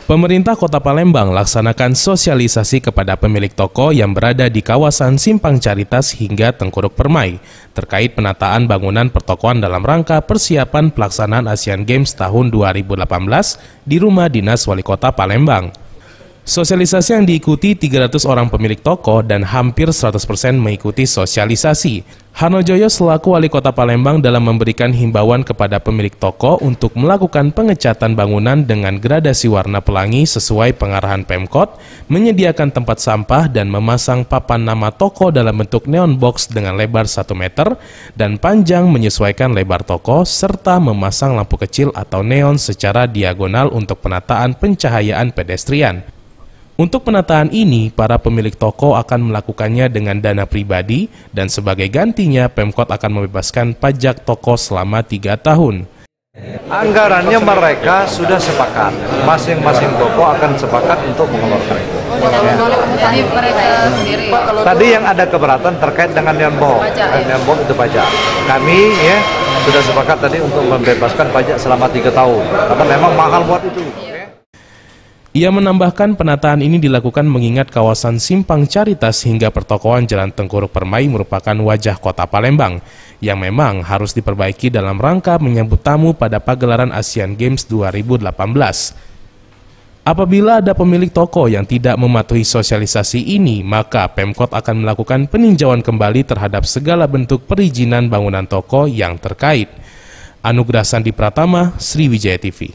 Pemerintah Kota Palembang laksanakan sosialisasi kepada pemilik toko yang berada di kawasan Simpang Caritas hingga Tengkuruk Permai terkait penataan bangunan pertokoan dalam rangka persiapan pelaksanaan Asian Games tahun 2018 di Rumah Dinas Wali Kota Palembang. Sosialisasi yang diikuti 300 orang pemilik toko dan hampir 100% mengikuti sosialisasi. Hanojoyo selaku Wali Kota Palembang dalam memberikan himbauan kepada pemilik toko untuk melakukan pengecatan bangunan dengan gradasi warna pelangi sesuai pengarahan Pemkot, menyediakan tempat sampah dan memasang papan nama toko dalam bentuk neon box dengan lebar 1 meter dan panjang menyesuaikan lebar toko, serta memasang lampu kecil atau neon secara diagonal untuk penataan pencahayaan pedestrian. Untuk penataan ini, para pemilik toko akan melakukannya dengan dana pribadi dan sebagai gantinya Pemkot akan membebaskan pajak toko selama 3 tahun. Anggarannya mereka sudah sepakat, masing-masing toko akan sepakat untuk mengeluarkan itu. Tadi yang ada keberatan terkait dengan neon box itu pajak. Kami sudah sepakat tadi untuk membebaskan pajak selama 3 tahun, karena memang mahal buat itu. Ia menambahkan penataan ini dilakukan mengingat kawasan Simpang Caritas hingga pertokoan Jalan Tengkuruk Permai merupakan wajah Kota Palembang yang memang harus diperbaiki dalam rangka menyambut tamu pada pagelaran Asian Games 2018. Apabila ada pemilik toko yang tidak mematuhi sosialisasi ini, maka Pemkot akan melakukan peninjauan kembali terhadap segala bentuk perizinan bangunan toko yang terkait. Anugrah Sandi Pratama, Sriwijaya TV.